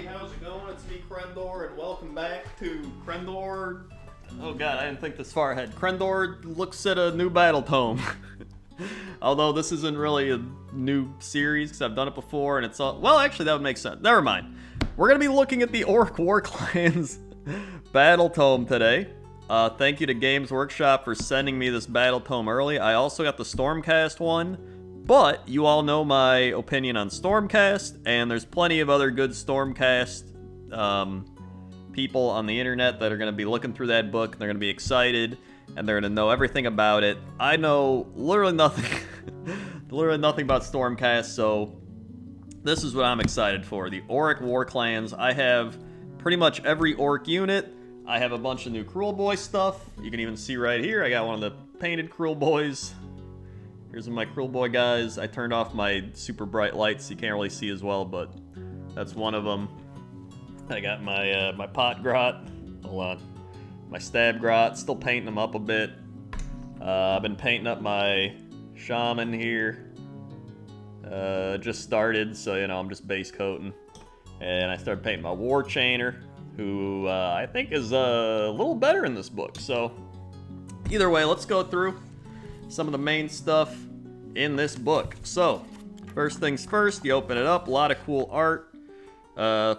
everybody, how's it going? It's me, Krendor, and welcome back to Krendor. Oh god, I didn't think this far ahead. Krendor looks at a new Battletome. Although this isn't really a new series, because I've done it before, and it's all... Well, actually, that would make sense. Never mind. We're going to be looking at the Orruk Warclans Battletome today. Thank you to Games Workshop for sending me this Battletome early. I also got the Stormcast one, but you all know my opinion on Stormcast, and there's plenty of other good Stormcast people on the internet that are going to be looking through that book, and they're going to be excited, and they're going to know everything about it. I know literally nothing, literally nothing about Stormcast, so this is what I'm excited for. The Orruk Warclans. I have pretty much every Orc unit. I have a bunch of new Cruel Boy stuff. You can even see right here, I got one of the painted Cruel Boys. Here's my Cruel Boy guys. I turned off my super bright lights, so you can't really see as well, but that's one of them. I got my my pot grot. Hold on. My stab grot. Still painting them up a bit. I've been painting up my shaman here. Just started, so you know I'm just base coating. And I started painting my war chainer, who I think is a little better in this book. So either way, let's go through some of the main stuff in this book. So first things first, you open it up. A lot of cool art.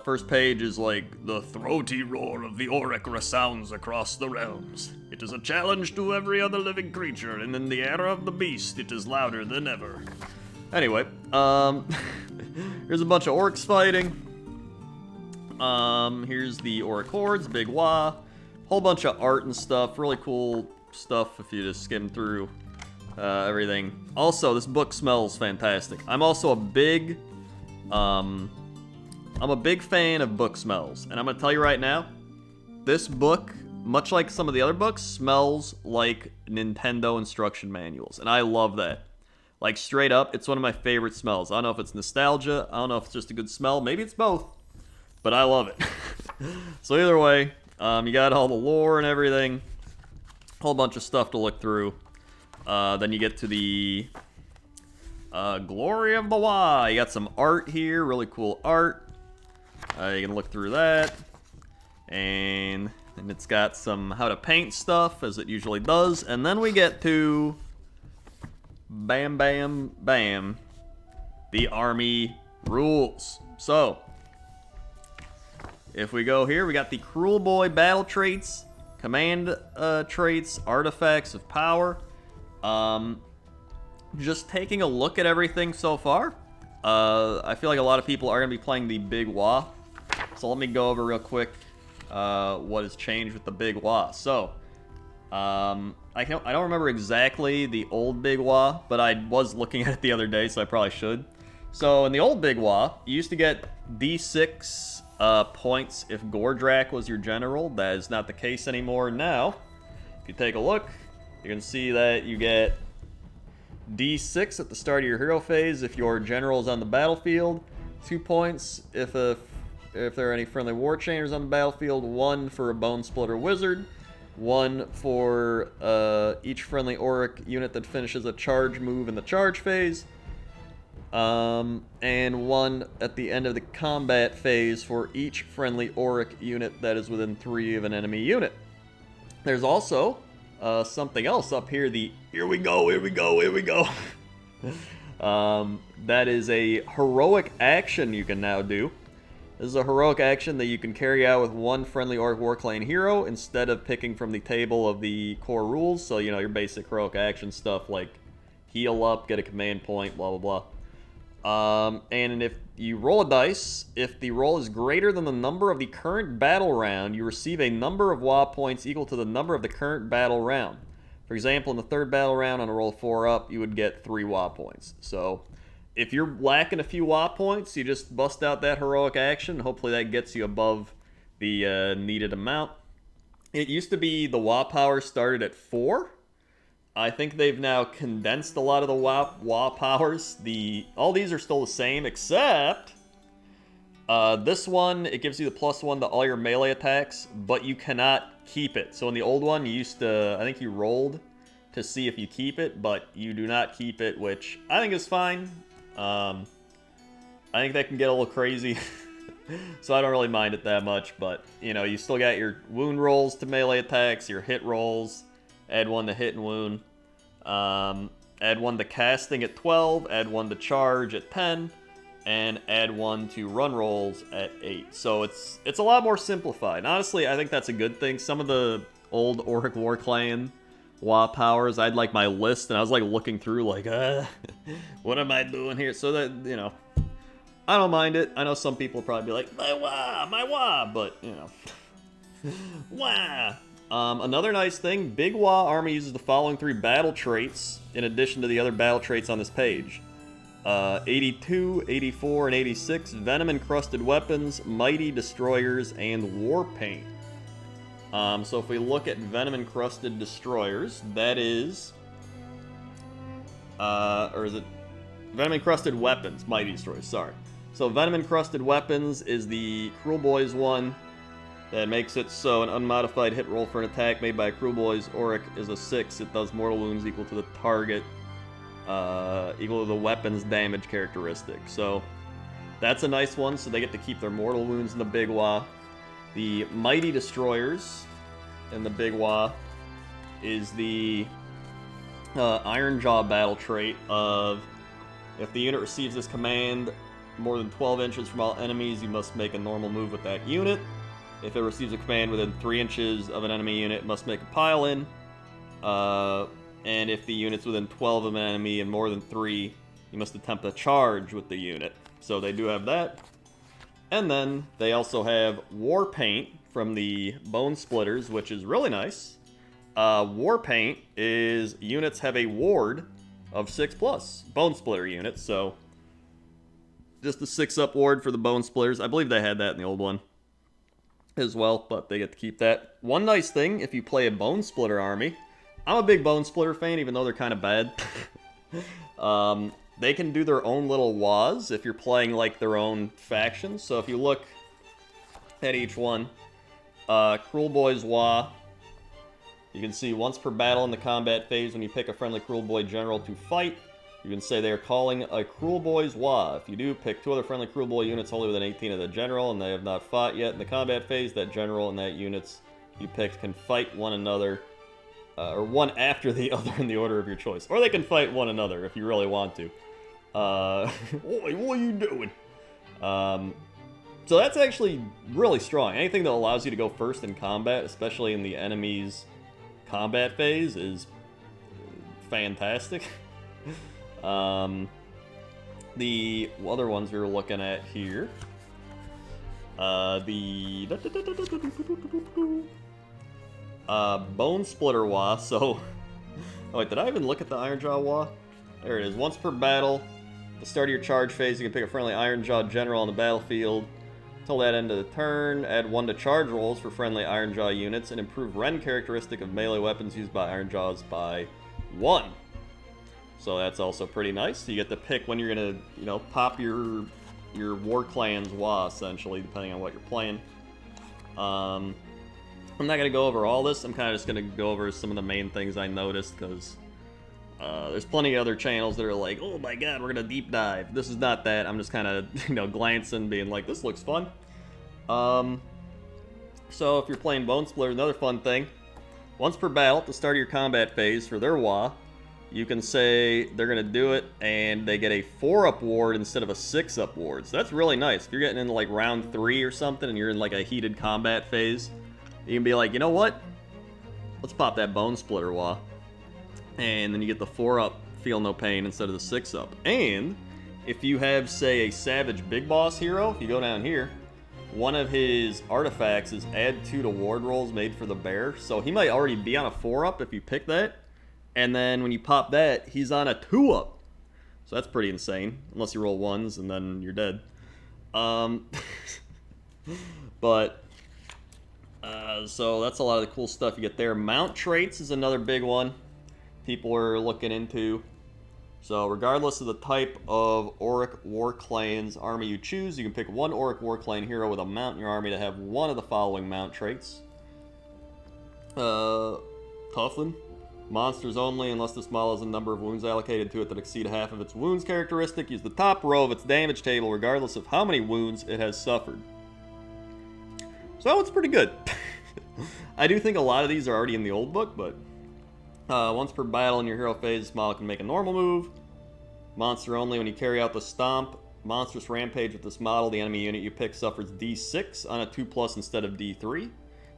First page is like, the throaty roar of the Orruk resounds across the realms. It is a challenge to every other living creature, and in the era of the beast, it is louder than ever. Anyway, here's a bunch of orcs fighting. Here's the Orruk hordes, big wah. Whole bunch of art and stuff, really cool stuff if you just skim through everything. Also, this book smells fantastic. I'm also a big, I'm a big fan of book smells, and I'm gonna tell you right now, this book, much like some of the other books, smells like Nintendo instruction manuals, and I love that. Like, straight up, it's one of my favorite smells. I don't know if it's nostalgia, I don't know if it's just a good smell, maybe it's both, but I love it. So either way, you got all the lore and everything, whole bunch of stuff to look through. Then you get to the Glory of the Wa. You got some art here, really cool art. You can look through that, and it's got some how to paint stuff, as it usually does. And then we get to bam, bam, bam, the army rules. So if we go here, we got the Cruel Boy battle traits, command traits, artifacts of power. Just taking a look at everything so far, I feel like a lot of people are going to be playing the Big Wa. So let me go over real quick what has changed with the Big Wa. So, I don't remember exactly the old Big Wa, but I was looking at it the other day, so I probably should. So in the old Big Wa, you used to get D6 points if Gordrak was your general. That is not the case anymore now. If you take a look, you can see that you get D6 at the start of your hero phase if your general is on the battlefield, 2 points if there are any friendly war chainers on the battlefield, 1 for a Bonesplitter wizard, 1 for each friendly Orruk unit that finishes a charge move in the charge phase, and 1 at the end of the combat phase for each friendly Orruk unit that is within 3 of an enemy unit. There's also something else up here, the here we go, here we go, here we go. That is a heroic action you can now do. This is a heroic action that you can carry out with 1 friendly Orruk Warclan hero instead of picking from the table of the core rules. So, you know, your basic heroic action stuff like heal up, get a command point, blah, blah, blah. And if you roll a dice, if the roll is greater than the number of the current battle round, you receive a number of WA points equal to the number of the current battle round. For example, in the 3rd battle round on a roll 4 up, you would get 3 WA points. So if you're lacking a few WA points, you just bust out that heroic action. Hopefully that gets you above the needed amount. It used to be the WA power started at 4. I think they've now condensed a lot of the WA powers. All these are still the same, except this one, it gives you the +1 to all your melee attacks, but you cannot keep it. So in the old one, you used to, I think you rolled to see if you keep it, but you do not keep it, which I think is fine. I think that can get a little crazy. So I don't really mind it that much, but, you know, you still got your wound rolls to melee attacks, your hit rolls, add 1 to hit and wound, add 1 to casting at 12, add 1 to charge at 10, and add 1 to run rolls at 8. So it's a lot more simplified. And honestly, I think that's a good thing. Some of the old Orruk Warclan WA powers, I'd like my list, and I was like looking through like, what am I doing here? So that, you know, I don't mind it. I know some people will probably be like, my WA, but, you know, WA. Another nice thing, Big WA army uses the following 3 battle traits in addition to the other battle traits on this page. 82, 84, and 86, Venom-encrusted weapons, Mighty Destroyers, and War Paint. So if we look at Venom-encrusted Destroyers, that is... or is it... Venom-encrusted weapons, Mighty Destroyers, sorry. So Venom-encrusted weapons is the Cruel Boys one that makes it so an unmodified hit roll for an attack made by a Cruel Boys Orruk is a 6. It does mortal wounds equal to the target, equal to the weapon's damage characteristic. So that's a nice one, so they get to keep their mortal wounds in the Big WA. The Mighty Destroyers in the Big WA is the Ironjaw battle trait of if the unit receives this command more than 12 inches from all enemies, you must make a normal move with that unit. If it receives a command within 3 inches of an enemy unit, it must make a pile-in. And if the unit's within 12 of an enemy and more than 3, you must attempt a charge with the unit. So they do have that. And then they also have War Paint from the Bonesplitters, which is really nice. War Paint is units have a ward of 6+, Bonesplitter units, so just a 6-up ward for the Bonesplitters. I believe they had that in the old one as well, but they get to keep that. One nice thing, if you play a Bonesplitter army, I'm a big Bonesplitter fan, even though they're kind of bad. They can do their own little WAs if you're playing like their own factions. So if you look at each one, Cruel Boys WA, you can see once per battle in the combat phase when you pick a friendly Cruel Boy general to fight, you can say they are calling a Cruel Boys WA. If you do, pick 2 other friendly Cruel Boy units wholly within 18 of the general and they have not fought yet in the combat phase, that general and that units you picked can fight one another, or one after the other in the order of your choice. Or they can fight one another if you really want to. What are you doing? So that's actually really strong. Anything that allows you to go first in combat, especially in the enemy's combat phase, is fantastic. The other ones we were looking at here, the Bonesplitter WA. So, oh wait, did I even look at the Ironjaw WA? There it is. Once per battle, at the start of your charge phase, you can pick a friendly Ironjaw general on the battlefield. Until that end of the turn, add 1 to charge rolls for friendly Ironjaw units and improve Ren characteristic of melee weapons used by Ironjaws by 1. So that's also pretty nice. You get to pick when you're gonna, you know, pop your Warclans WA, essentially, depending on what you're playing. I'm not gonna go over all this. I'm kind of just gonna go over some of the main things I noticed, because there's plenty of other channels that are like, oh my god, we're gonna deep dive. This is not that. I'm just kind of, you know, glancing, being like, this looks fun. So if you're playing Bonesplitter, another fun thing, once per battle at the start of your combat phase for their WA, you can say they're gonna do it and they get a 4-up ward instead of a 6-up ward. So that's really nice. If you're getting into like round 3 or something and you're in like a heated combat phase, you can be like, you know what? Let's pop that Bonesplitter WA. And then you get the 4-up Feel No Pain instead of the 6-up. And if you have, say, a Savage Big Boss hero, if you go down here, one of his artifacts is add 2 to ward rolls made for the bear. So he might already be on a 4-up if you pick that. And then when you pop that, he's on a 2-up. So that's pretty insane. Unless you roll 1s and then you're dead. So that's a lot of the cool stuff you get there. Mount traits is another big one people are looking into. So regardless of the type of Orruk Warclans army you choose, you can pick one Orruk Warclan hero with a mount in your army to have one of the following mount traits. Toughen, Monsters only, unless this model has a number of wounds allocated to it that exceed half of its wounds characteristic. Use the top row of its damage table regardless of how many wounds it has suffered. So it's pretty good. I do think a lot of these are already in the old book, but once per battle in your hero phase, this model can make a normal move. Monster only, when you carry out the Stomp, Monstrous Rampage with this model, the enemy unit you pick suffers D6 on a 2+ instead of D3.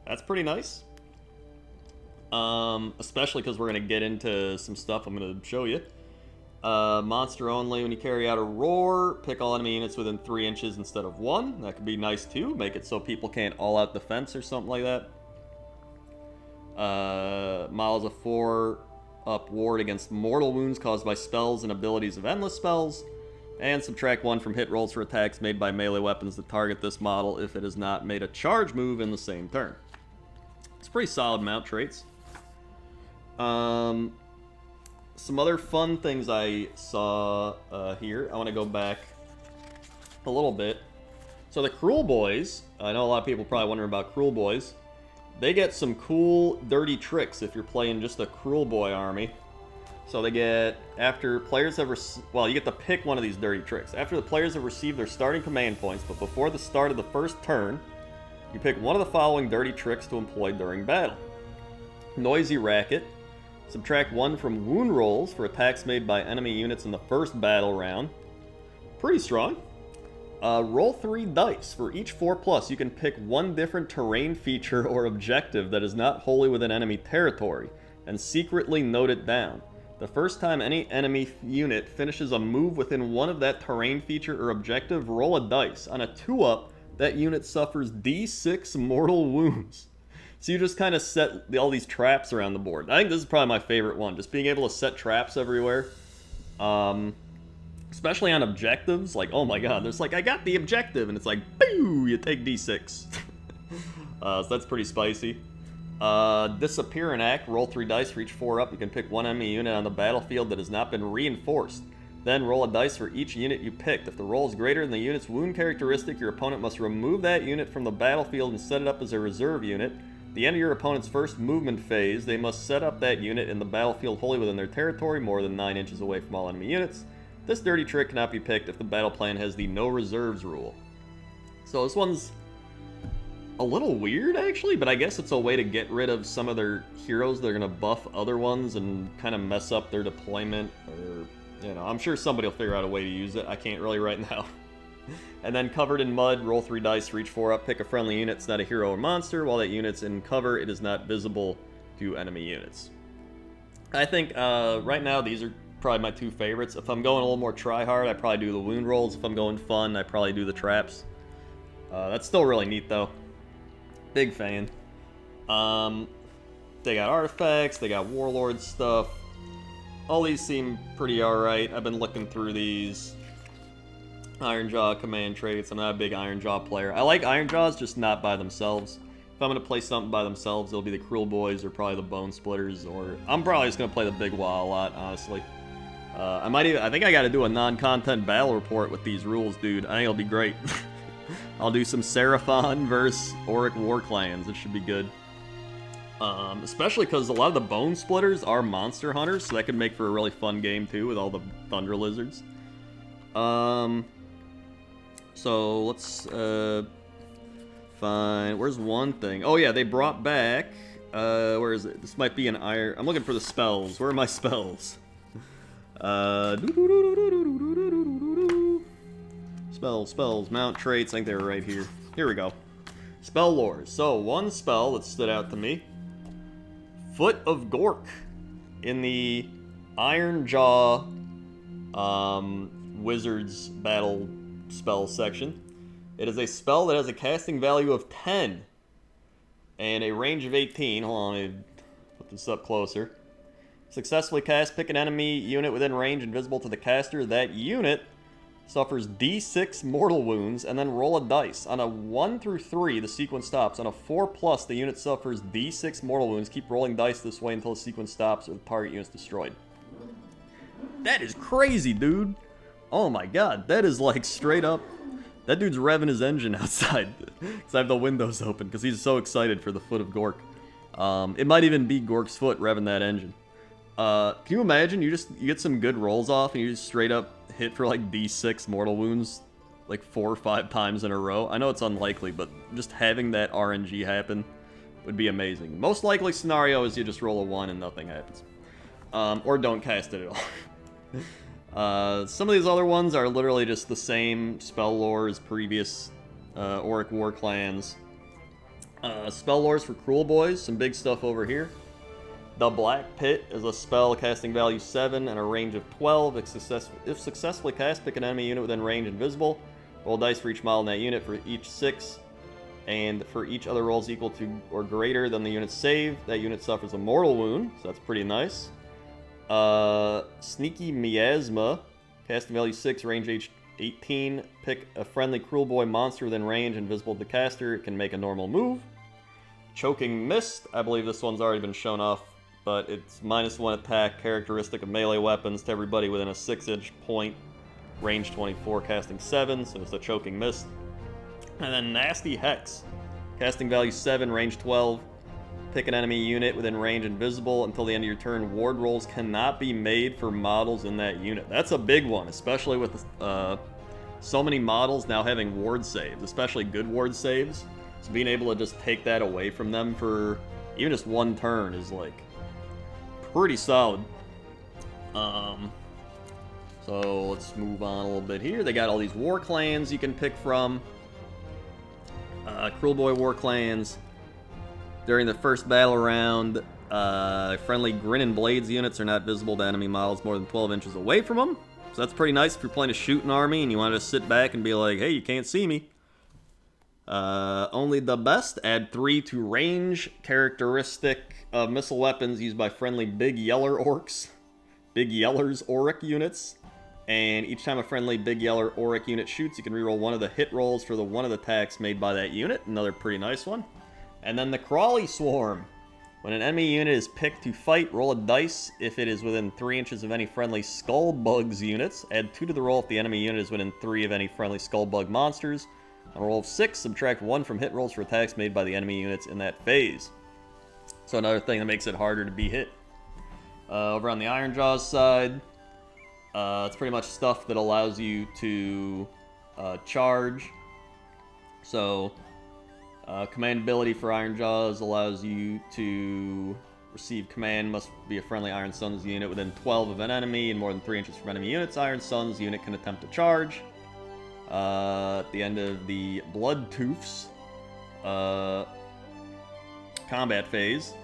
That's pretty nice. Especially because we're going to get into some stuff I'm going to show you. Monster only, when you carry out a Roar, pick all enemy units within 3 inches instead of 1. That could be nice too, make it so people can't all-out defense or something like that. Models a 4-up ward against mortal wounds caused by spells and abilities of endless spells. And subtract 1 from hit rolls for attacks made by melee weapons that target this model if it has not made a charge move in the same turn. It's pretty solid mount traits. Some other fun things I saw here. I want to go back a little bit. So the Cruel Boys, I know a lot of people probably wondering about Cruel Boys. They get some cool dirty tricks if you're playing just a Cruel Boy army. So they get, after players have, well, you get to pick one of these dirty tricks. After the players have received their starting command points, but before the start of the first turn, you pick one of the following dirty tricks to employ during battle. Noisy Racket. Subtract 1 from wound rolls for attacks made by enemy units in the first battle round. Pretty strong. Roll 3 dice. For each 4+, you can pick one different terrain feature or objective that is not wholly within enemy territory, and secretly note it down. The first time any enemy unit finishes a move within one of that terrain feature or objective, roll a dice. On a 2-up, that unit suffers D6 mortal wounds. So you just kind of set all these traps around the board. I think this is probably my favorite one, just being able to set traps everywhere. Especially on objectives, like, oh my god, there's like, I got the objective, and it's like, boo, you take D6. So that's pretty spicy. Disappear and act, roll 3 dice for each 4-up. You can pick one enemy unit on the battlefield that has not been reinforced. Then roll a dice for each unit you picked. If the roll is greater than the unit's wound characteristic, your opponent must remove that unit from the battlefield and set it up as a reserve unit. At the end of your opponent's first movement phase, they must set up that unit in the battlefield wholly within their territory, more than 9 inches away from all enemy units. This dirty trick cannot be picked if the battle plan has the no reserves rule. So this one's a little weird, actually, but I guess it's a way to get rid of some of their heroes that are going to buff other ones and kind of mess up their deployment, or, you know, I'm sure somebody will figure out a way to use it. I can't really right now. And then Covered in Mud, roll 3 dice for each 4-up, pick a friendly unit. It's not a hero or monster. While that unit's in cover, it is not visible to enemy units. I think right now these are probably my 2 favorites. If I'm going a little more try-hard, I probably do the wound rolls. If I'm going fun, I probably do the traps. That's still really neat, though. Big fan. They got artifacts, they got Warlord stuff. All these seem pretty alright. I've been looking through these. Ironjaw command traits. I'm not a big Ironjaw player. I like Ironjaws, just not by themselves. If I'm going to play something by themselves, it'll be the Cruel Boys or probably the Bonesplitters, or I'm probably just going to play the Big Wah a lot, honestly. I think I got to do a non-content battle report with these rules, dude. I think it'll be great. I'll do some Seraphon versus Orruk Warclans. It should be good. Especially because a lot of the Bonesplitters are monster hunters, so that could make for a really fun game too with all the Thunder Lizards. So let's find. Where's one thing? Oh yeah, they brought back. Where is it? This might be an iron. I'm looking for the spells. Where are my spells? Spells, mount traits. I think they were right here. Here we go. Spell lores. So one spell that stood out to me: Foot of Gork in the Ironjaw Wizards battle spell section. It is a spell that has a casting value of 10 and a range of 18. Hold on, let me put this up closer. Successfully cast, pick an enemy unit within range invisible to the caster. That unit suffers D6 mortal wounds, and then roll a dice. On a 1 through 3, the sequence stops. On a 4+, the unit suffers D6 mortal wounds. Keep rolling dice this way until the sequence stops or the target unit is destroyed. That is crazy, dude. Oh my god, that is like straight up. That dude's revving his engine outside. Because I have the windows open because he's so excited for the Foot of Gork. It might even be Gork's foot revving that engine. Can you imagine you get some good rolls off and you just straight up hit for like D6 mortal wounds like 4 or 5 times in a row? I know it's unlikely, but just having that RNG happen would be amazing. Most likely scenario is you just roll a 1 and nothing happens. Or don't cast it at all. Some of these other ones are literally just the same spell lore as previous Orruk Warclans. Spell lores for Cruel Boys, some big stuff over here. The Black Pit is a spell casting value 7 and a range of 12. If successfully cast, pick an enemy unit within range invisible. Roll dice for each model in that unit for each 6. And for each other rolls equal to or greater than the unit's save, that unit suffers a mortal wound. So that's pretty nice. Sneaky Miasma, casting value 6, range 18. Pick a friendly Cruel Boy monster within range invisible to the caster. It can make a normal move. Choking Mist, I believe this one's already been shown off, but it's -1 attack, characteristic of melee weapons to everybody within a 6-inch point, range 24, casting 7, so it's a Choking Mist. And then Nasty Hex, casting value 7, range 12. Pick an enemy unit within range invisible until the end of your turn. Ward rolls cannot be made for models in that unit. That's a big one, especially with so many models now having ward saves, especially good ward saves. So being able to just take that away from them for even just 1 turn is like pretty solid. So let's move on a little bit here. They got all these war clans you can pick from. Cruel Boy war clans. During the first battle round, friendly Grin and Blades units are not visible to enemy models more than 12 inches away from them. So that's pretty nice if you're playing a shooting army and you want to just sit back and be like, hey, you can't see me. Only the best. Add 3 to range characteristic of missile weapons used by friendly Big Yeller Orcs. Big Yeller's Orruk units. And each time a friendly Big Yeller Orruk unit shoots, you can reroll 1 of the hit rolls for the 1 of the attacks made by that unit. Another pretty nice one. And then the Crawly Swarm. When an enemy unit is picked to fight, roll a dice if it is within 3 inches of any friendly Skullbugs units. Add 2 to the roll if the enemy unit is within 3 of any friendly Skullbug monsters. On a roll of 6, subtract 1 from hit rolls for attacks made by the enemy units in that phase. So another thing that makes it harder to be hit. Over on the Ironjawz side, it's pretty much stuff that allows you to charge. So, command ability for Ironjawz allows you to receive command, must be a friendly Iron Suns unit within 12 of an enemy and more than 3 inches from enemy units. Iron Suns unit can attempt to charge. At the end of the Blood Tooths combat phase,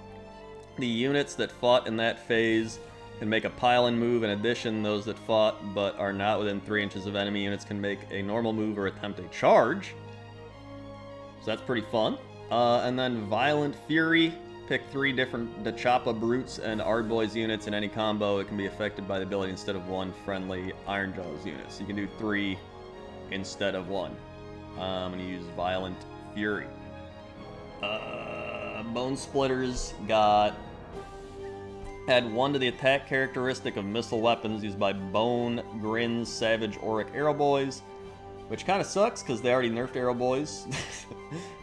the units that fought in that phase can make a pile-in move. In addition, those that fought but are not within 3 inches of enemy units can make a normal move or attempt a charge. So that's pretty fun. And then Violent Fury. Pick 3 different Dachapa Brutes and Ardboys units in any combo. It can be affected by the ability instead of 1 friendly Ironjawz unit. So you can do 3 instead of 1. I'm going to use Violent Fury. Bonesplitters add 1 to the attack characteristic of missile weapons used by Bone, Grin, Savage, Orruk Arrow Boys, which kind of sucks because they already nerfed Arrow Boys.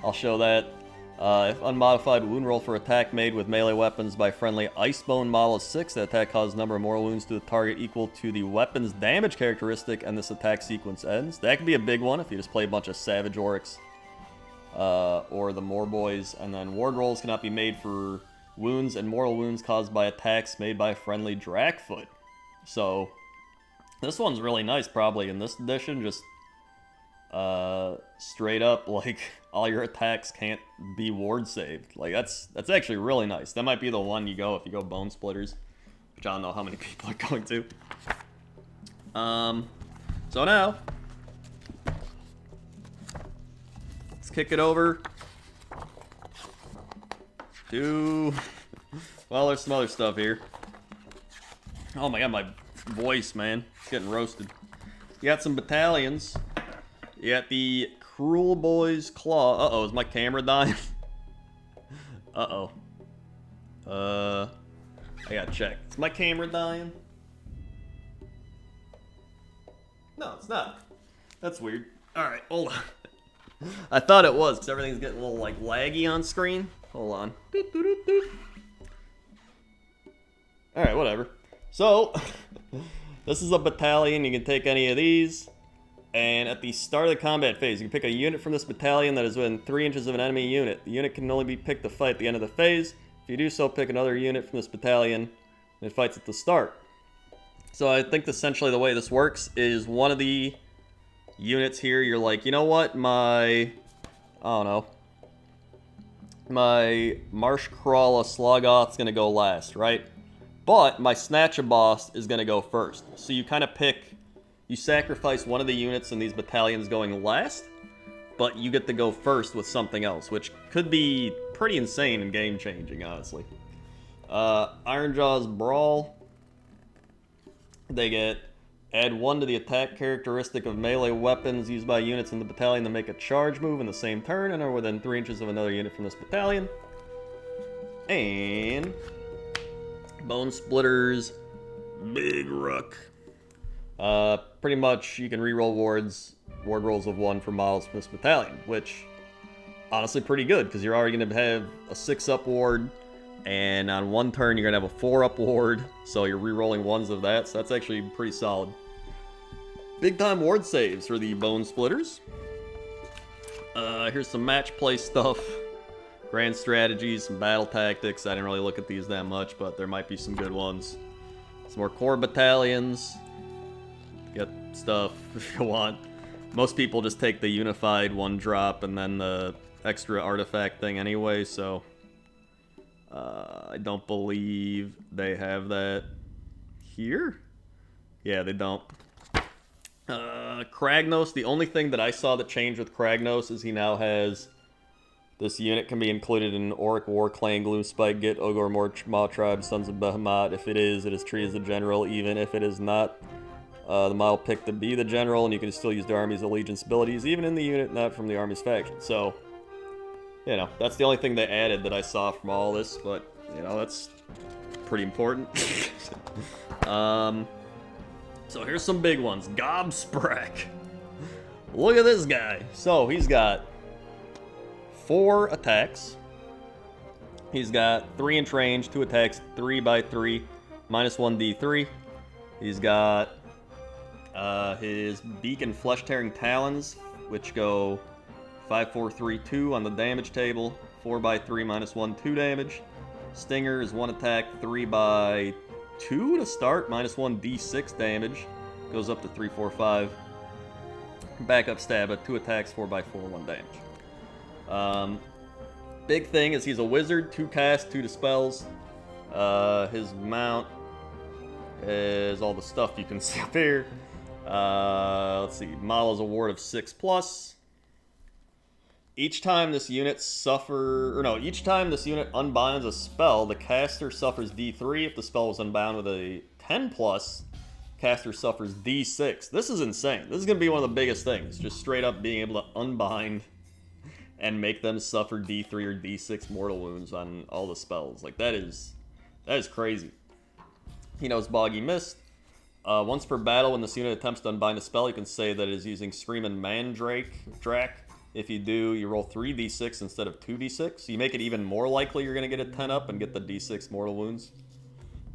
I'll show that. If unmodified, wound roll for attack made with melee weapons by friendly Icebone model is 6. The attack causes number of mortal wounds to the target equal to the weapon's damage characteristic, and this attack sequence ends. That could be a big one if you just play a bunch of Savage Orruks or the Morboys. And then ward rolls cannot be made for wounds and mortal wounds caused by attacks made by friendly Drakfoot. So this one's really nice probably in this edition. Just straight up, like, all your attacks can't be ward saved. Like, that's actually really nice. That might be the one you go if you go Bonesplitters, which I don't know how many people are going to. So now let's kick it over to, well, there's some other stuff here. Oh my god, my voice, man, it's getting roasted. You got some battalions. You got the Cruel Boys Claw. Uh-oh, is my camera dying? Uh-oh. I gotta check. Is my camera dying? No, it's not. That's weird. Alright, hold on. I thought it was, because everything's getting a little, like, laggy on screen. Hold on. Alright, whatever. So, this is a battalion. You can take any of these. And at the start of the combat phase, you can pick a unit from this battalion that is within 3 inches of an enemy unit. The unit can only be picked to fight at the end of the phase. If you do so, pick another unit from this battalion, and it fights at the start. So I think essentially the way this works is one of the units here, you're like, you know what, my Marsh Crawler Slogoth's gonna go last, right? But my Snatch boss is gonna go first. So you kind of pick, you sacrifice one of the units in these battalions going last, but you get to go first with something else, which could be pretty insane and game changing, honestly. Ironjaw's Brawl. They get add 1 to the attack characteristic of melee weapons used by units in the battalion to make a charge move in the same turn and are within 3 inches of another unit from this battalion. And Bonesplitter's Big Rook. Pretty much you can reroll ward rolls of 1 for models from this battalion, which honestly pretty good because you're already going to have a 6-up ward. And on 1 turn, you're going to have a 4-up ward, so you're re-rolling 1s of that, so that's actually pretty solid. Big-time ward saves for the Bonesplitters. Here's some match play stuff. Grand strategies, some battle tactics. I didn't really look at these that much, but there might be some good ones. Some more core battalions. Get stuff if you want. Most people just take the unified 1-drop and then the extra artifact thing anyway, so... I don't believe they have that here. Yeah, they don't. Kragnos, the only thing that I saw that changed with Kragnos is he now has... This unit can be included in Orruk Warclans Gloomspite Git Ogor Maw Tribe Sons of Behemoth. If it is treated as a general. Even if it is not, the model picked to be the general, and you can still use the army's allegiance abilities, even in the unit not from the army's faction. So... You know, that's the only thing they added that I saw from all this, but, you know, that's pretty important. So here's some big ones. Gobsprack. Look at this guy. So he's got 4 attacks. He's got 3-inch range, 2 attacks, 3x3, -1d3. He's got his beak and flesh-tearing talons, which go 5, 4, 3, 2 on the damage table. 4x3, -1, 2 damage. Stinger is 1 attack, 3x2 to start, -1 d6 damage. Goes up to 3, 4, 5. Backup stab at 2 attacks, 4x4, 1 damage. Big thing is he's a wizard, 2 cast, 2 dispels. His mount is all the stuff you can see up here. Let's see, model's a ward of 6+. Each time this unit unbinds a spell, the caster suffers D3. If the spell was unbound with a 10+, caster suffers D6. This is insane. This is going to be one of the biggest things. Just straight up being able to unbind and make them suffer D3 or D6 mortal wounds on all the spells. Like, that is crazy. He knows Boggy Mist. Once per battle, when this unit attempts to unbind a spell, you can say that it is using Screaming Mandrake. If you do, you roll 3d6 instead of 2d6. So you make it even more likely you're going to get a 10-up and get the d6 mortal wounds.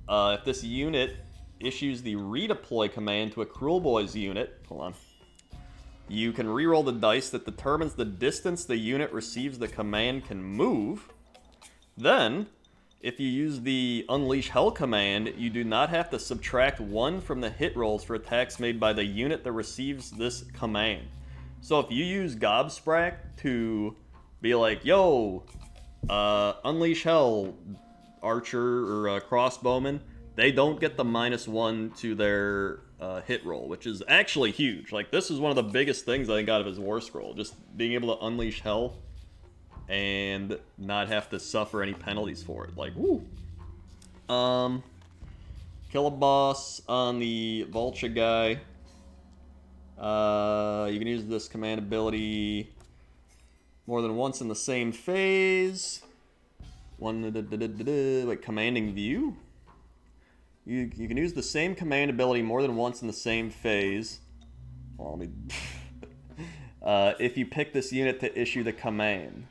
If this unit issues the redeploy command to a Cruel Boys unit, you can reroll the dice that determines the distance the unit receives the command can move. Then, if you use the Unleash Hell command, you do not have to subtract 1 from the hit rolls for attacks made by the unit that receives this command. So if you use Gobsprack to be like, yo, Unleash Hell, Archer or Crossbowman, they don't get the -1 to their hit roll, which is actually huge. Like, this is one of the biggest things I think out of his War Scroll, just being able to Unleash Hell and not have to suffer any penalties for it. Like, woo. Kill a boss on the Vulture guy. You can use this command ability more than once in the same phase. Like commanding view. You can use the same command ability more than once in the same phase. Well, if you pick this unit to issue the command.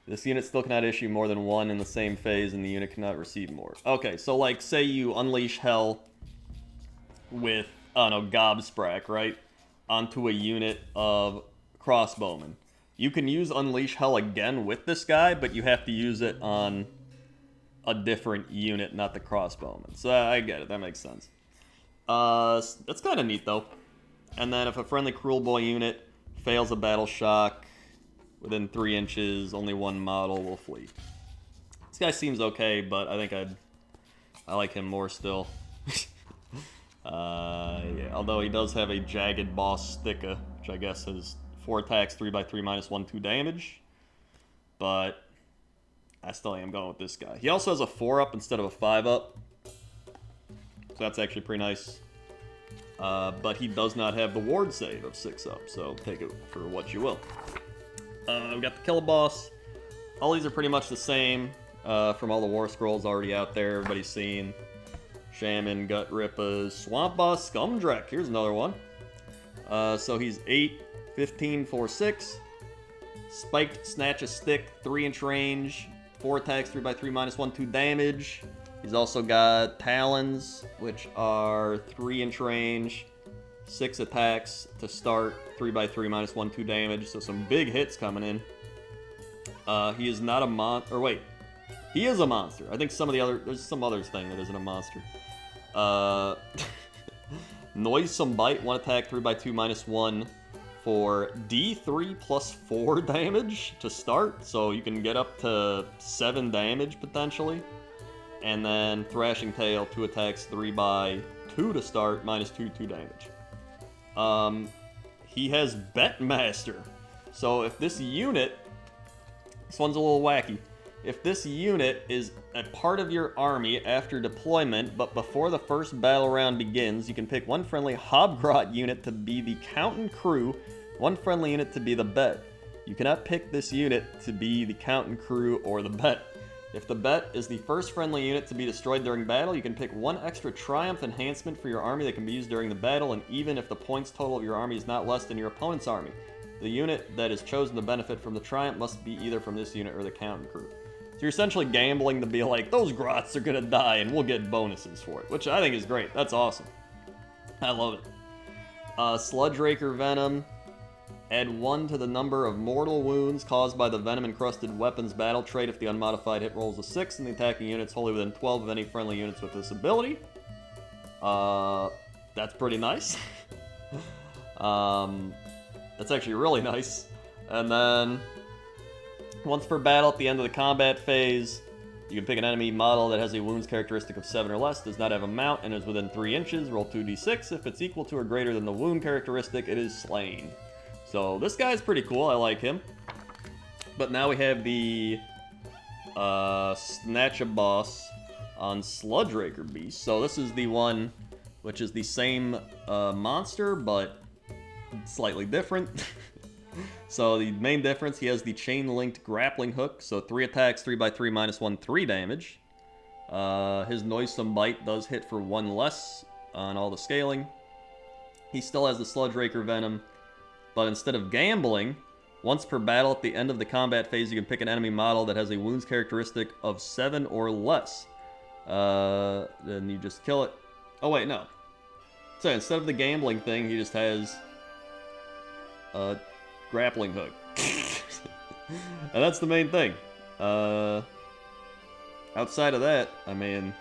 This unit still cannot issue more than one in the same phase, and the unit cannot receive more. Okay, so like, say you unleash hell with, I don't know, Gobsprack, right? Onto a unit of crossbowmen. You can use Unleash Hell again with this guy, but you have to use it on a different unit, not the crossbowmen. So I get it, that makes sense. That's kind of neat, though. And then if a friendly Cruel Boy unit fails a battle shock within 3 inches, only one model will flee. This guy seems okay, but I think I like him more still. Yeah, although he does have a Jagged Boss Sticka, which I guess has 4 attacks, 3x3, -1/2 damage. But I still am going with this guy. He also has a 4-up instead of a 5-up. So that's actually pretty nice. But he does not have the ward save of 6-up, so take it for what you will. We got the Killer Boss. All these are pretty much the same from all the War Scrolls already out there, everybody's seen. Shaman, Gut Rippas, Swamp Boss, Scumdrek. Here's another one. So he's 8, 15, 4, 6. Spiked Snatch a Stick, 3-inch range. 4 attacks, 3x3, -1/2 damage. He's also got Talons, which are 3-inch range. 6 attacks to start, 3x3, -1/2 damage. So some big hits coming in. He is not a monster. Or wait. He is a monster. I think there's some others thing that isn't a monster. Noisome Bite, 1 attack, 3x2, -1 for D3 plus 4 damage to start. So you can get up to 7 damage potentially. And then Thrashing Tail, 2 attacks, 3x2 to start, -2 damage. He has Bet Master. So if this unit, this one's a little wacky. If this unit is a part of your army after deployment, but before the first battle round begins, you can pick 1 friendly Hobgrot unit to be the Count and Crew, 1 friendly unit to be the Bet. You cannot pick this unit to be the Count and Crew or the Bet. If the Bet is the first friendly unit to be destroyed during battle, you can pick 1 extra Triumph enhancement for your army that can be used during the battle, and even if the points total of your army is not less than your opponent's army. The unit that is chosen to benefit from the Triumph must be either from this unit or the Count and Crew. So you're essentially gambling to be like, those grots are gonna die and we'll get bonuses for it, which I think is great. That's awesome. I love it. Sludge Raker Venom. Add 1 to the number of mortal wounds caused by the venom-encrusted weapons battle trait if the unmodified hit rolls a 6 and the attacking unit's wholly within 12 of any friendly units with this ability. That's pretty nice. That's actually really nice. And then once per battle at the end of the combat phase, you can pick an enemy model that has a wounds characteristic of 7 or less, does not have a mount, and is within 3 inches. Roll 2d6. If it's equal to or greater than the wound characteristic, it is slain. So this guy's pretty cool. I like him. But now we have the Snatch a Boss on Sludge Raker Beast. So this is the one which is the same monster, but slightly different. So the main difference, he has the chain-linked grappling hook, so 3 attacks, 3x3, -1/3 damage. His Noisome Bite does hit for 1 less on all the scaling. He still has the Sludge Raker Venom, but instead of gambling, once per battle at the end of the combat phase, you can pick an enemy model that has a wounds characteristic of 7 or less. Then you just kill it. Oh wait, no. So instead of the gambling thing, he just has a grappling hook. And that's the main thing. Outside of that, I mean,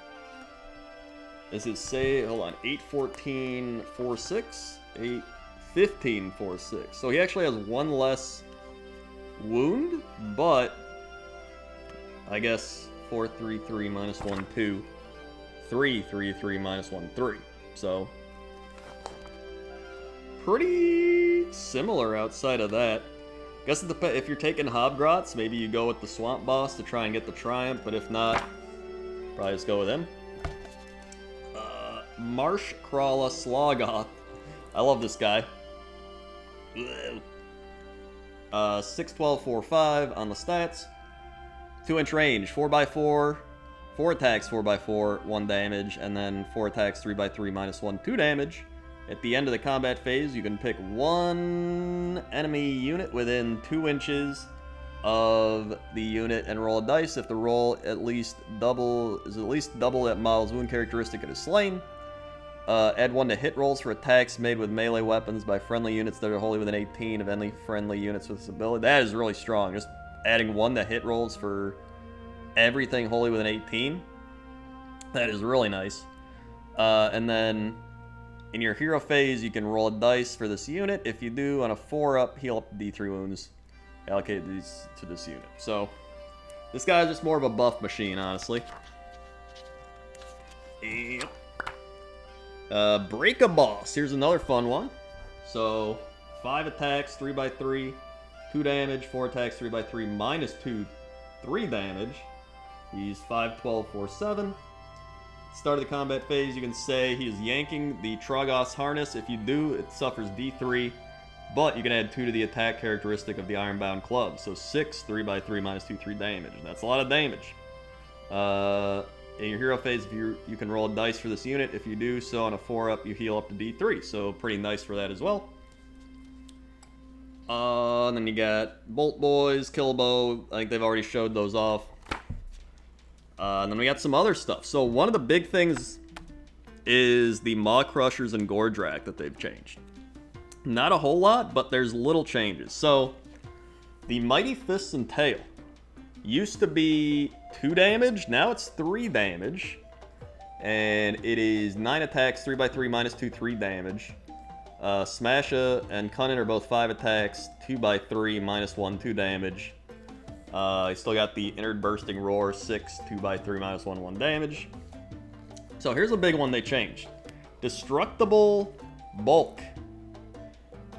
does it say, hold on, 8-14, 4-6? 8-15, 4-6. So he actually has 1 less wound, but I guess 4-3-3 -1-2, 3-3-3 -1-3. So pretty similar outside of that. Guess if you're taking Hobgrots, maybe you go with the Swamp Boss to try and get the Triumph, but if not, probably just go with him. Marsh Crawler Slogoth. I love this guy. 6-12, 4-5 on the stats. 2-inch range, 4x4, 4 attacks, 4x4, 1 damage, and then 4 attacks, 3x3, -1/2 damage. At the end of the combat phase, you can pick 1 enemy unit within 2 inches of the unit and roll a dice. If the roll is at least double that model's wound characteristic, it is slain. Add 1 to hit rolls for attacks made with melee weapons by friendly units that are wholly within 18 of any friendly units with this ability. That is really strong. Just adding 1 to hit rolls for everything wholly within 18. That is really nice. And then in your hero phase, you can roll a dice for this unit. If you do, on a 4-up, heal up D3 wounds. Allocate these to this unit. So, this guy is just more of a buff machine, honestly. Yep. Break a boss. Here's another fun one. So, 5 attacks, 3x3, 2 damage, 4 attacks, 3x3, minus 2, 3 damage. He's 5, 12, 4, 7. Start of the combat phase, you can say he is yanking the Trogos harness. If you do, it suffers D3, but you can add 2 to the attack characteristic of the Ironbound Club. So 6, 3x3, minus 2, 3 damage. That's a lot of damage. In your hero phase, you can roll a dice for this unit. If you do so on a 4-up, you heal up to D3. So pretty nice for that as well. And then you got Bolt Boys, Killbow. I think they've already showed those off. And then we got some other stuff. So one of the big things is the Maw Crushers and Gordrak that they've changed. Not a whole lot, but there's little changes. So the Mighty Fists and Tail used to be 2 damage, now it's 3 damage. And it is 9 attacks, 3x3, minus 2, 3 damage. Smasha and Cunnin are both 5 attacks, 2x3, minus 1, 2 damage. You still got the Innard Bursting Roar, 6, 2x3, minus 1, 1 damage. So here's a big one they changed. Destructible Bulk.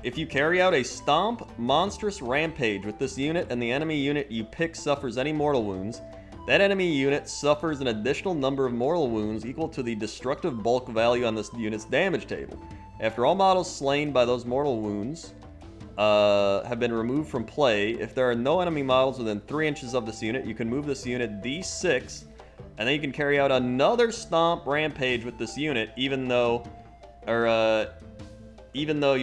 If you carry out a Stomp Monstrous Rampage with this unit and the enemy unit you pick suffers any mortal wounds, that enemy unit suffers an additional number of mortal wounds equal to the destructive bulk value on this unit's damage table. After all models slain by those mortal wounds have been removed from play, if there are no enemy models within 3 inches of this unit, you can move this unit D6, and then you can carry out another Stomp Rampage with this unit, even though you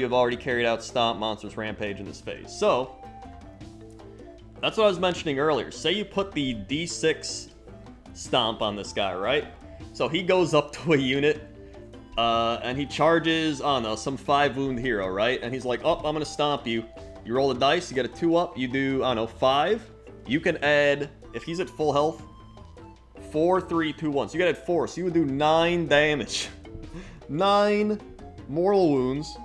have already carried out Stomp Monstrous Rampage in this phase. So, that's what I was mentioning earlier. Say you put the D6 Stomp on this guy, right? So he goes up to a unit, and he charges, I don't know, some 5 wound hero, right? And he's like, oh, I'm gonna stomp you. You roll the dice, you get a 2-up, you do, I don't know, 5. You can add, if he's at full health, 4, 3, 2, 1. So you can add 4, so you would do 9 damage. 9 mortal wounds.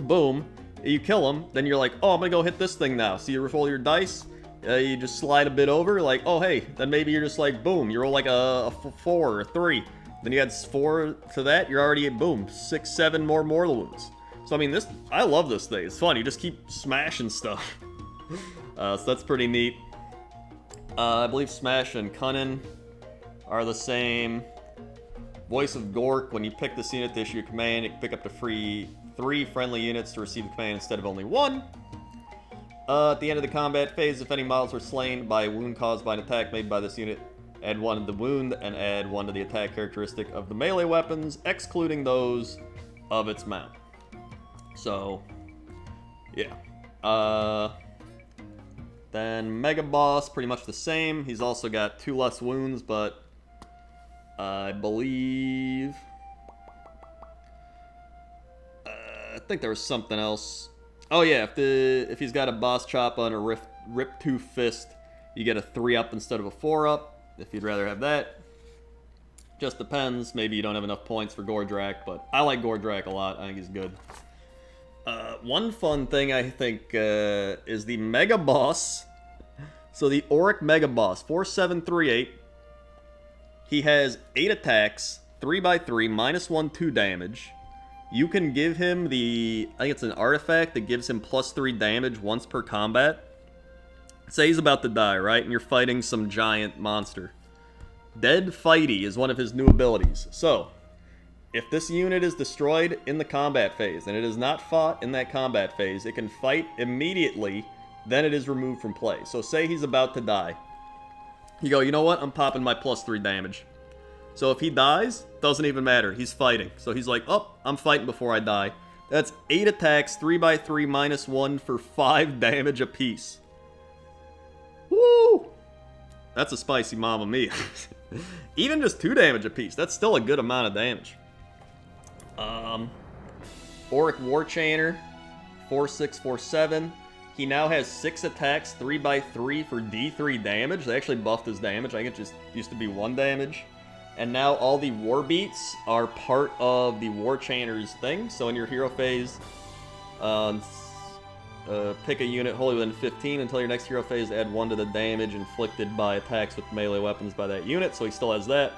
Boom. You kill him, then you're like, oh, I'm gonna go hit this thing now. So you roll your dice, you just slide a bit over, like, oh, hey. Then maybe you're just like, boom, you roll like a 4 or a 3. Then you add 4 to that, you're already at, boom, 6, 7 more mortal wounds. So, I mean, I love this thing. It's fun. You just keep smashing stuff. So that's pretty neat. I believe Smash and Cunnin are the same. Voice of Gork, when you pick this unit to issue a command, you can pick up to 3 friendly units to receive the command instead of only 1. At the end of the combat phase, if any models were slain by a wound caused by an attack made by this unit, add 1 to the wound and add 1 to the attack characteristic of the melee weapons, excluding those of its mount. So, yeah. Then Mega Boss, pretty much the same. He's also got 2 less wounds, but I believe... I think there was something else. Oh yeah, if he's got a Boss Chop on a Rip 2 Fist, you get a 3-up instead of a 4-up, if you'd rather have that. Just depends. Maybe you don't have enough points for Gordrak, but I like Gordrak a lot. I think he's good. One fun thing I think is the Mega Boss. So the Orruk Mega Boss, 4738. He has 8 attacks, 3x3, minus 1, 2 damage. You can give him I think it's an artifact that gives him plus 3 damage once per combat. Say he's about to die, right? And you're fighting some giant monster. Dead Fighty is one of his new abilities. So, if this unit is destroyed in the combat phase, and it is not fought in that combat phase, it can fight immediately, then it is removed from play. So say he's about to die. You go, you know what? I'm popping my plus 3 damage. So if he dies, doesn't even matter. He's fighting. So he's like, oh, I'm fighting before I die. That's 8 attacks, 3x3, minus 1 for 5 damage apiece. Woo! That's a spicy Mamma Mia. Even just 2 damage apiece, that's still a good amount of damage. Orruk Warchainer, 4/6/4/7. He now has 6 attacks, 3/3 for D3 damage. They actually buffed his damage. I think it just used to be 1 damage. And now all the war beats are part of the Warchainer's thing. So in your hero phase, pick a unit wholly within 15 until your next hero phase. Add 1 to the damage inflicted by attacks with melee weapons by that unit. So he still has that.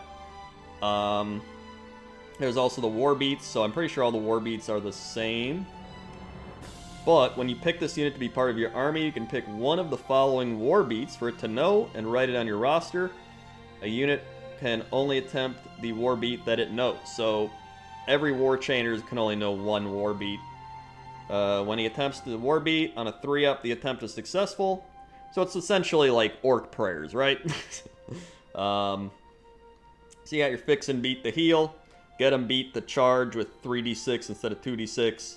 There's also the war beats. So I'm pretty sure all the war beats are the same. But when you pick this unit to be part of your army, you can pick one of the following war beats for it to know and write it on your roster. A unit can only attempt the war beat that it knows. So every Warchainer can only know 1 war beat. When he attempts the war beat on a 3-up, the attempt is successful. So it's essentially like orc prayers, right? So you got your fix and beat the heal. Get them beat the charge with 3d6 instead of 2d6.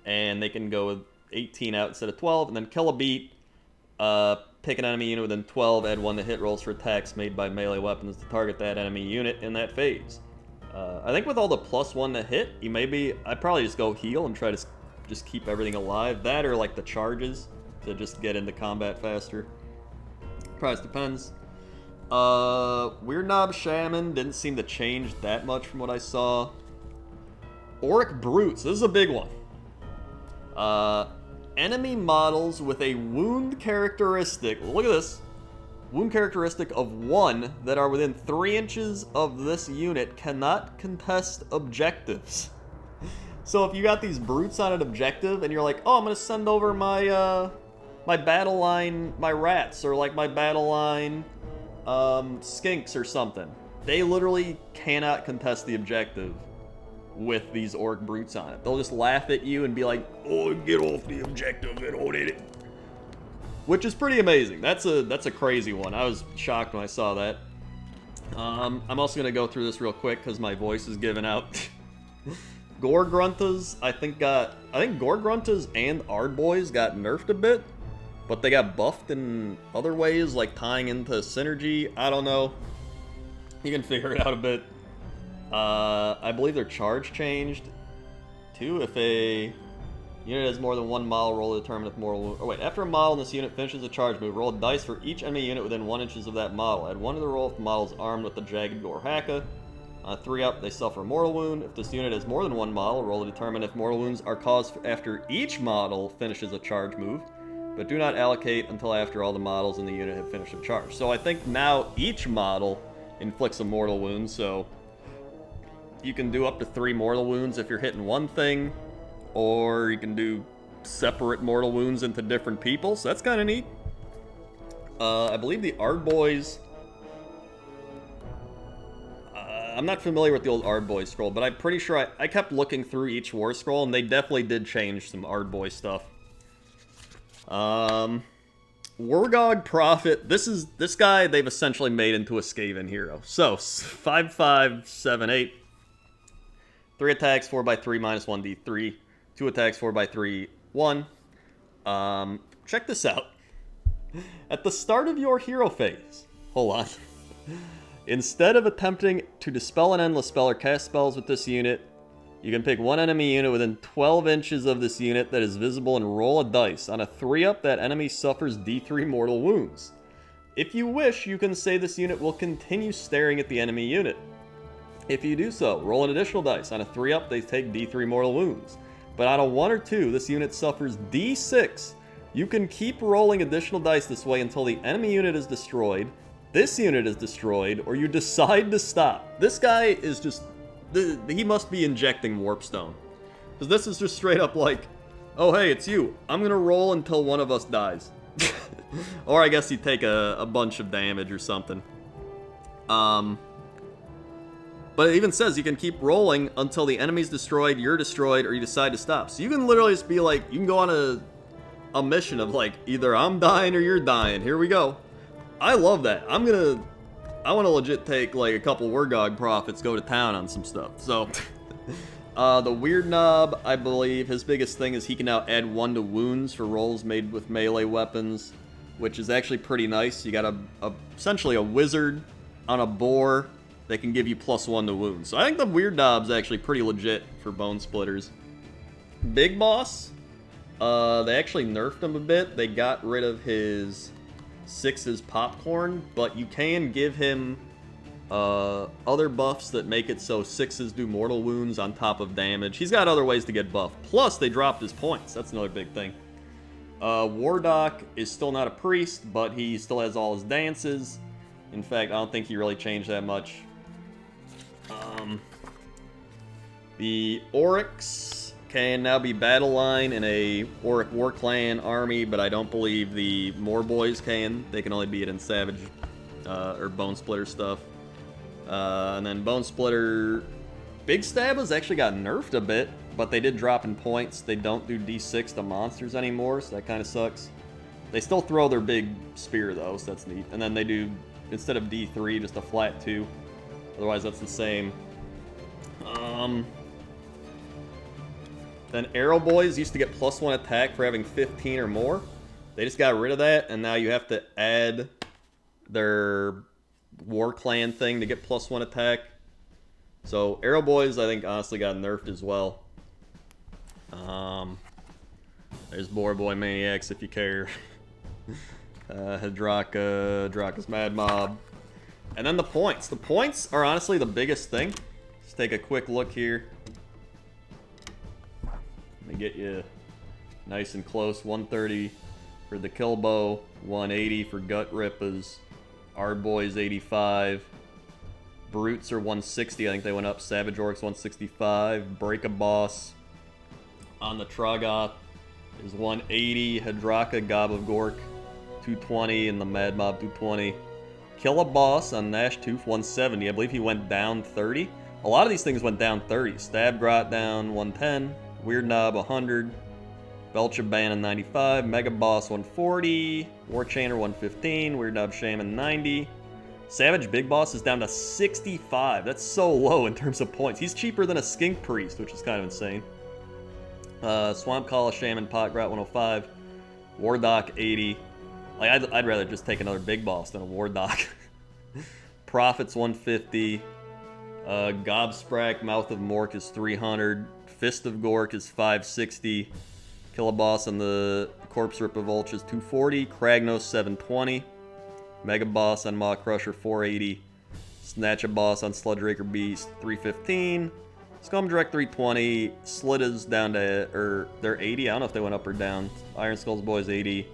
And they can go with 18 out instead of 12. And then kill a beat. Pick an enemy unit within 12. Add 1 to hit rolls for attacks made by melee weapons to target that enemy unit in that phase. I think with all the +1 to hit, I'd probably just go heal and try to just keep everything alive. That or like the charges to just get into combat faster. Probably depends. Weird Knob Shaman didn't seem to change that much from what I saw. Orruk Brutes. This is a big one. Enemy models with a wound characteristic, look at this, wound characteristic of 1 that are within 3 inches of this unit cannot contest objectives. So if you got these brutes on an objective and you're like, oh, I'm going to send over my, my battle line, my rats, or like my battle line, skinks or something, they literally cannot contest the objective with these orc brutes on it. They'll just laugh at you and be like, oh, get off the objective and hold it. Which is pretty amazing. That's a crazy one. I was shocked when I saw that. I'm also going to go through this real quick because my voice is giving out. Gorgruntas, I think Gorgruntas and Ardboys got nerfed a bit, but they got buffed in other ways, like tying into synergy. I don't know. You can figure it out a bit. I believe their charge changed, too. If a unit has more than 1 model, roll to determine if mortal wound... Oh, wait. After a model in this unit finishes a charge move, roll a dice for each enemy unit within 1 inch of that model. Add 1 to the roll if the model is armed with the Jagged Gore Haka. On a 3-up, they suffer a mortal wound. If this unit has more than 1 model, roll to determine if mortal wounds are caused after each model finishes a charge move, but do not allocate until after all the models in the unit have finished a charge. So I think now each model inflicts a mortal wound, so you can do up to 3 mortal wounds if you're hitting one thing, or you can do separate mortal wounds into different people, so that's kind of neat. I believe the Ardboys... I'm not familiar with the old Ardboy scroll, but I'm pretty sure I kept looking through each war scroll, and they definitely did change some Ardboy stuff. Wardog Prophet. This guy they've essentially made into a Skaven hero. So 5/5/7/8. 3 attacks, 4/3 minus 1d3. 2 attacks, 4/3, 1. Check this out. At the start of your hero phase, hold on. Instead of attempting to dispel an endless spell or cast spells with this unit, you can pick 1 enemy unit within 12 inches of this unit that is visible and roll a dice. On a 3-up, that enemy suffers d3 mortal wounds. If you wish, you can say this unit will continue staring at the enemy unit. If you do so, roll an additional dice. On a 3-up, they take d3 mortal wounds. But on a 1 or 2, this unit suffers d6. You can keep rolling additional dice this way until the enemy unit is destroyed, this unit is destroyed, or you decide to stop. This guy is just... he must be injecting Warpstone. Because this is just straight up like, oh hey, it's you. I'm going to roll until one of us dies. Or I guess you take a bunch of damage or something. But it even says you can keep rolling until the enemy's destroyed, you're destroyed, or you decide to stop. So you can literally just be like, you can go on a mission of like, either I'm dying or you're dying. Here we go. I love that. I want to legit take like a couple Wardog Prophets, go to town on some stuff. So, the Weird Knob, I believe, his biggest thing is he can now add 1 to wounds for rolls made with melee weapons. which is actually pretty nice. You got essentially a wizard on a boar that can give you +1 to wounds. So I think the Weird Knob's actually pretty legit for Bone Splitters. Big Boss, they actually nerfed him a bit. They got rid of his 6's popcorn, but you can give him other buffs that make it so 6's do mortal wounds on top of damage. He's got other ways to get buffed. Plus, they dropped his points. That's another big thing. Wardak is still not a priest, but he still has all his dances. In fact, I don't think he really changed that much. The Orruks can now be battle line in a Orruk Warclan army, but I don't believe the Morboys can. They can only be it in Savage or Bone Splitter stuff. And then Bone Splitter Big Stab has actually got nerfed a bit, but they did drop in points. They don't do D6 to monsters anymore, so that kind of sucks. They still throw their big spear, though, so that's neat. And then they do, instead of D3, just a flat 2. Otherwise, that's the same. Then Arrow Boys used to get +1 attack for having 15 or more. They just got rid of that, and now you have to add their War Clan thing to get +1 attack. So Arrow Boys, I think, honestly got nerfed as well. There's Boar Boy Maniacs if you care. Hadraka's Mad Mob. And then the points. The points are honestly the biggest thing. Let's take a quick look here. Let me get you nice and close. 130 for the Kill Bow, 180 for Gut Rippas, Ardboys 85, Brutes are 160, I think they went up, Savage Orcs 165, Break a Boss on the Troggoth is 180, Hadraka Gob of Gork 220, and the Mad Mob 220. Kill a Boss on Nash Tooth 170, I believe he went down 30. A lot of these things went down 30. Stab Grot down 110, Weird Knob 100, Belchaban 95, Mega Boss 140, War Chainer 115, Weird Knob Shaman 90. Savage Big Boss is down to 65. That's so low in terms of points. He's cheaper than a Skink Priest, which is kind of insane. Swamp Call Shaman Pot Grot 105, Wardak 80. Like I'd rather just take another Big Boss than a Wardak. Prophets 150. Gobsprak Mouth of Mork is 300. Fist of Gork is 560. Kill a Boss on the Corpse Rip of Ulch is 240. Kragnos 720. Mega Boss on Maw Crusher 480. Snatch a Boss on Sludge Raker Beast 315. Scum Direct 320. Slit is down to, or they're 80. I don't know if they went up or down. Iron Skulls Boys 80.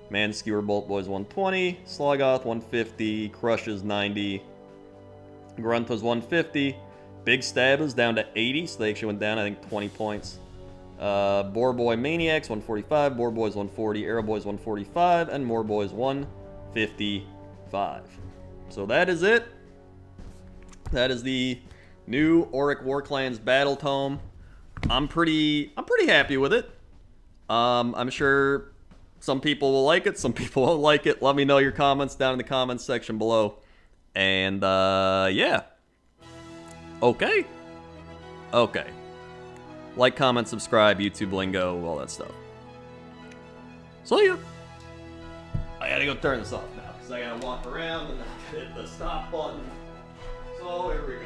Man Skewer Bolt Boys 120. Sloggoth 150. Crush is 90. Grunt was 150. Big Stab is down to 80, so they actually went down, I think, 20 points. Boar Boy Maniacs 145. Boar Boys 140. Arrow Boys 145. And More Boys 155. So that is it. That is the new Orruk Warclans Battletome. I'm pretty happy with it. I'm sure some people will like it, some people won't like it. Let me know your comments down in the comments section below. And yeah. Okay. Like, comment, subscribe, YouTube lingo, all that stuff. So yeah. I gotta go turn this off now, because I gotta walk around and hit the stop button. So here we go.